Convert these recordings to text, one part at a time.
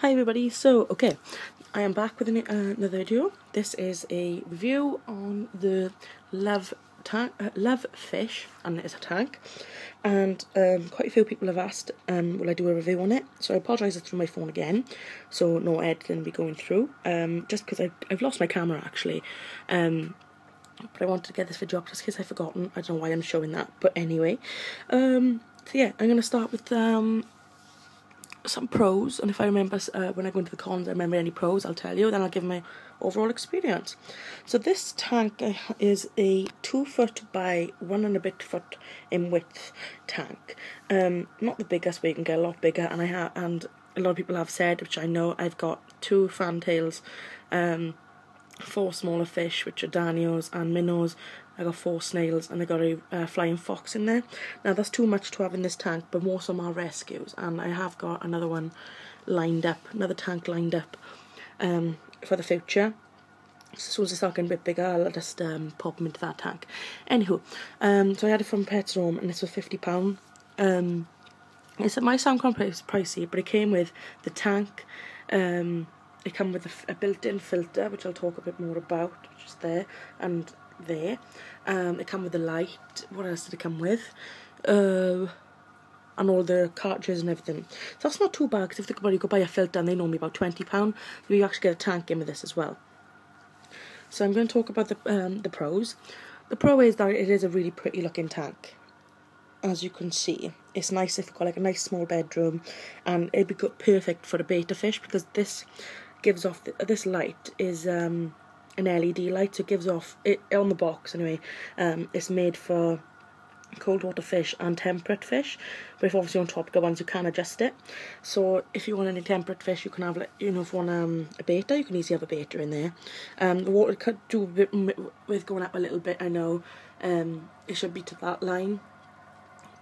Hi everybody, so okay, I am back with another video. This is a review on the Love fish, and it's a tank, and quite a few people have asked will I do a review on it, so I apologise it's through my phone again, so no editing will be going through, just because I've lost my camera actually, but I wanted to get this video up just in case I've forgotten. I don't know why I'm showing that, but anyway, so yeah, I'm going to start with some pros, and if I remember when I go into the cons I remember any pros, I'll tell you, then I'll give my overall experience. So this tank is a 2 foot by 1 and a bit foot in width tank, not the biggest, but you can get a lot bigger, and and a lot of people have said, which I know, I've got 2 fantails, 4 smaller fish, which are danios and minnows. I got 4 snails, and I got a flying fox in there. Now that's too much to have in this tank, but most of them are rescues, and I have got another one lined up, another tank lined up for the future. So as soon as they start getting a bit bigger, I'll just pop them into that tank. Anywho, so I had it from Pets Home, and this was £50. It might sound quite pricey, but it came with the tank. It came with a built-in filter, which I'll talk a bit more about, which is there and there. It came with the light. What else did it come with? And all the cartridges and everything. So that's not too bad, because if you think about it, you go buy a filter and they normally about £20. So you actually get a tank in with this as well. So I'm going to talk about the pros. The pro is that it is a really pretty looking tank. As you can see, it's nice if you've got like a nice small bedroom, and it'd be perfect for a betta fish, because this gives off this light is an LED light, so it gives off it on the box anyway. It's made for cold water fish and temperate fish, but if obviously on tropical ones you can adjust it. So if you want any temperate fish, you can have, like, you know, if you want a betta, you can easily have a betta in there. The water could do a bit with going up a little bit, I know. It should be to that line,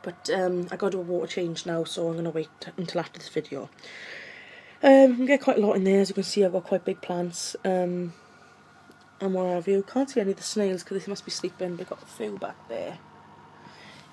but I got to do a water change now, so I'm going to wait until after this video. You can get quite a lot in there. As you can see, I've got quite big plants, and what have you. Can't see any of the snails because they must be sleeping, but got a few back there.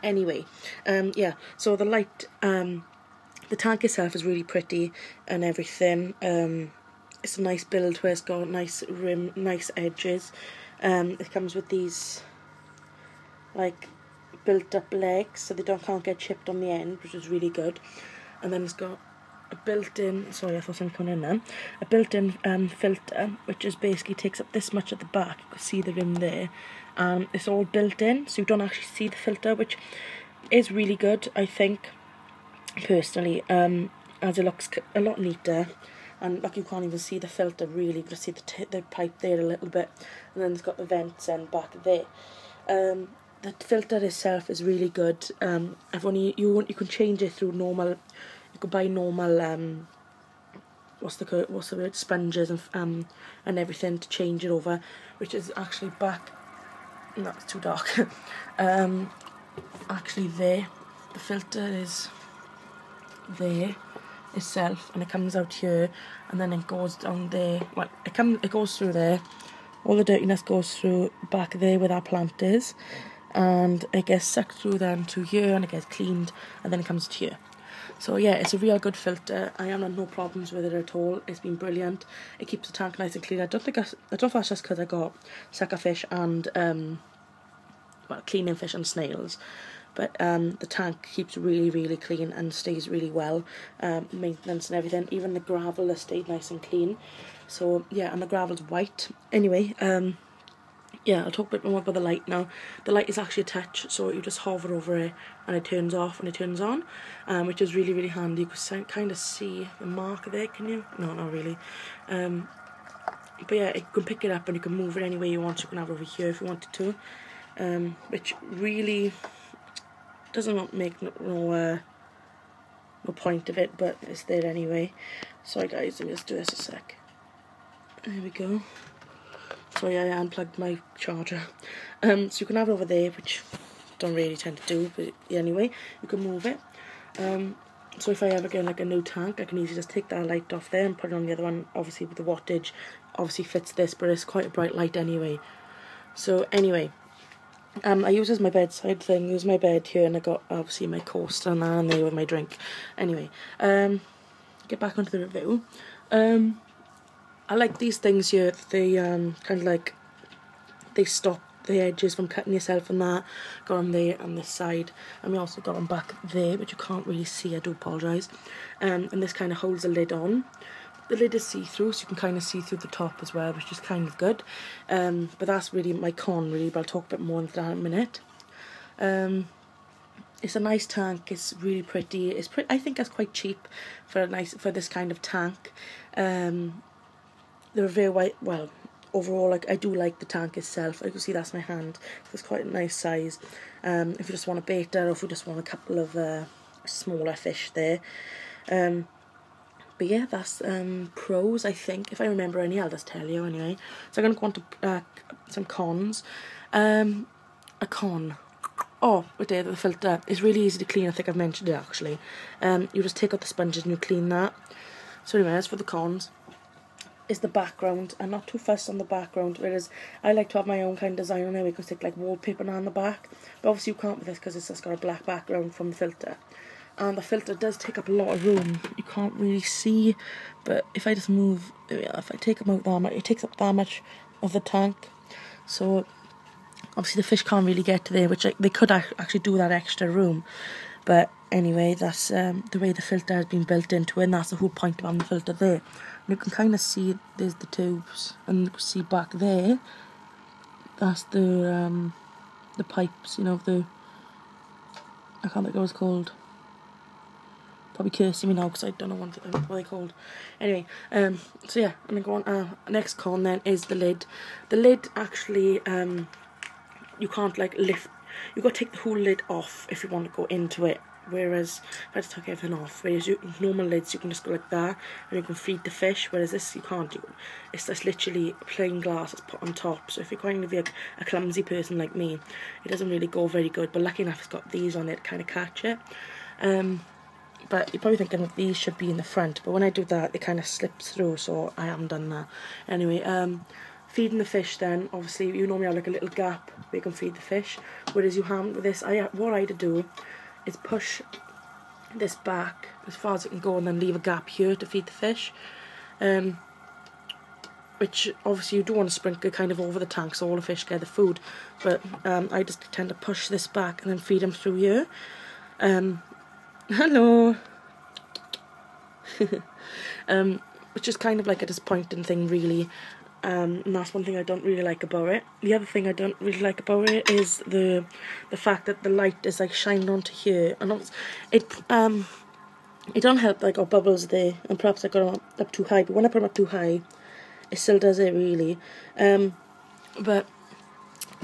Anyway, yeah, so the light, the tank itself is really pretty and everything. It's a nice build where it's got nice rim, nice edges. It comes with these, like, built up legs, so they can't get chipped on the end, which is really good. And then it's got a built-in, sorry, I thought something coming in then, a built-in filter, which is basically takes up this much at the back. You can see the rim there. It's all built in, so you don't actually see the filter, which is really good, I think, personally, as it looks a lot neater. And like, you can't even see the filter really, you just see the pipe there a little bit, and then it's got the vents and back there. The filter itself is really good. You can change it through normal. You can buy normal what's the word, sponges and everything to change it over, which is actually back. No, it's too dark. Actually, there, the filter is there itself, and it comes out here, and then it goes down there. Well, it goes through there. All the dirtiness goes through back there where that plant is, and it gets sucked through then to here, and it gets cleaned, and then it comes to here. So yeah, it's a real good filter. I have had no problems with it at all. It's been brilliant. It keeps the tank nice and clean. I don't know if that's just because I got sucker fish and well, cleaning fish and snails, but the tank keeps really clean and stays really well. Maintenance and everything. Even the gravel has stayed nice and clean. So yeah, and the gravel's white. Anyway, yeah, I'll talk a bit more about the light now. The light is actually a touch, so you just hover over it and it turns off and it turns on, which is really handy. You can kind of see the mark there, can you? No, not really. But yeah, you can pick it up and you can move it any way you want. You can have it over here if you wanted to, which really doesn't make no point of it, but it's there anyway. Sorry guys, let me just do this a sec. There we go. So yeah, I unplugged my charger. So you can have it over there, which don't really tend to do, but anyway, you can move it. So if I ever get like a new tank, I can easily just take that light off there and put it on the other one. Obviously with the wattage, obviously fits this, but it's quite a bright light anyway. So anyway, I use it as my bedside thing. Use my bed here, and I got obviously my coaster and there with my drink. Anyway, get back onto the review. I like these things here. They kind of like, they stop the edges from cutting yourself and that. Got them there on this side, and we also got them back there, but you can't really see, I do apologise. And this kind of holds the lid on. The lid is see-through, so you can kind of see through the top as well, which is kind of good. But that's really my con, really, but I'll talk a bit more on that in a minute. It's a nice tank. It's really pretty. I think it's quite cheap for this kind of tank. They're very white. Well, overall, like, I do like the tank itself. You can see that's my hand. It's quite a nice size. If you just want a betta, or if you just want a couple of smaller fish there. But yeah, that's pros, I think. If I remember any, I'll just tell you anyway. So I'm going to go on to some cons. A con. Oh, right there, the filter. It's really easy to clean. I think I've mentioned it actually. You just take out the sponges and you clean that. So anyway, as for the cons, is the background. I'm not too fussed on the background, whereas I like to have my own kind of design on there. We can stick like wallpaper on the back, but obviously you can't with this because it's just got a black background from the filter. And the filter does take up a lot of room. You can't really see, but if I just move, if I take them out that much, it takes up that much of the tank. So obviously the fish can't really get to there, which they could actually do that extra room. But anyway, that's the way the filter has been built into it, and that's the whole point of having the filter there. And you can kind of see there's the tubes, and you can see back there, that's the pipes, you know, I can't think what it's called. Probably cursing me now because I don't know what they're called. Anyway, so yeah, I'm going to go on. Next con then is the lid. The lid actually, you can't like lift. You've got to take the whole lid off if you want to go into it. Whereas if I just take everything off, whereas normal lids you can just go like that and you can feed the fish. Whereas this you can't. It's just literally plain glass that's put on top. So if you're kind of a clumsy person like me, it doesn't really go very good. But lucky enough, it's got these on it to kind of catch it. But you're probably thinking that these should be in the front, but when I do that, it kind of slips through, so I haven't done that. Anyway, feeding the fish then, obviously, you normally have like a little gap where you can feed the fish, whereas you haven't with this. What I had to do is push this back as far as it can go and then leave a gap here to feed the fish. Which obviously you do want to sprinkle kind of over the tank so all the fish get the food, but I just tend to push this back and then feed them through here. Hello. Which is kind of like a disappointing thing really, and that's one thing I don't really like about it. The other thing I don't really like about it is the fact that the light is like shining onto here, and it don't help like got bubbles there, and perhaps I got them up too high, but when I put them up too high it still does it really. But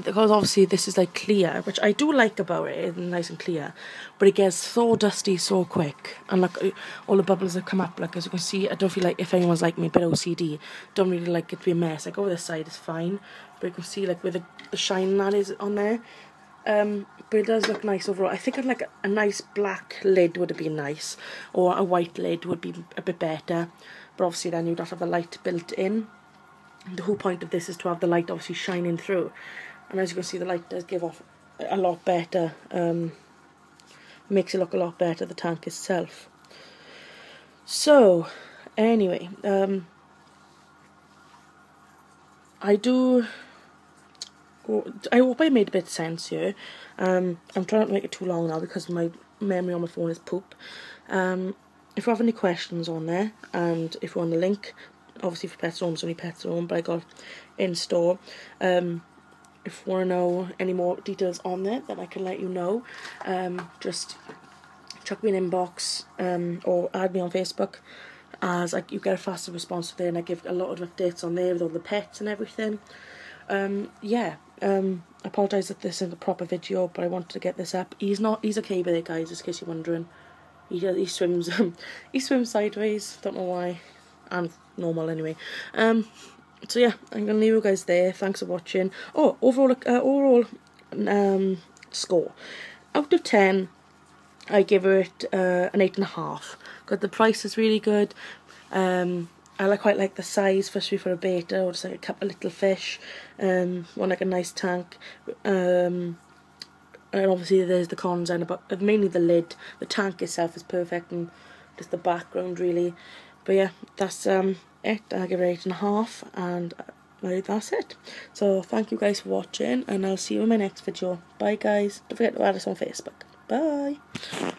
because obviously this is like clear, which I do like about it, it's nice and clear, but it gets so dusty so quick, and like all the bubbles that come up, like as you can see, I don't feel like, if anyone's like me, a bit OCD, don't really like it to be a mess. Like over this side is fine, but you can see like where the shine that is on there. But it does look nice overall. I think I'd like a nice black lid would have been nice, or a white lid would be a bit better, but obviously then you'd have to have the light built in. The whole point of this is to have the light obviously shining through. And as you can see, the light does give off a lot better, makes it look a lot better, the tank itself. So, anyway, I hope I made a bit of sense here. I'm trying not to make it too long now because my memory on my phone is poop. If you have any questions on there, and if you want the link, obviously for Pets Home, it's only Pets Home, but I got in store. If you want to know any more details on there, then I can let you know. Just chuck me an inbox, or add me on Facebook, as like you get a faster response there, and I give a lot of updates on there with all the pets and everything. Yeah. I apologise that this isn't a proper video, but I wanted to get this up. He's okay with it, guys, just in case you're wondering. He swims he swims sideways, don't know why, and normal anyway. So yeah, I'm gonna leave you guys there. Thanks for watching. Oh, overall score out of 10, I give it an 8.5. Because the price is really good. I quite like the size, especially for a betta, or just like a couple of little fish. One like a nice tank. And obviously there's the cons, and mainly the lid. The tank itself is perfect, and just the background really. But yeah, that's it. I give it 8.5, and that's it. So thank you guys for watching, and I'll see you in my next video. Bye guys. Don't forget to add us on Facebook. Bye.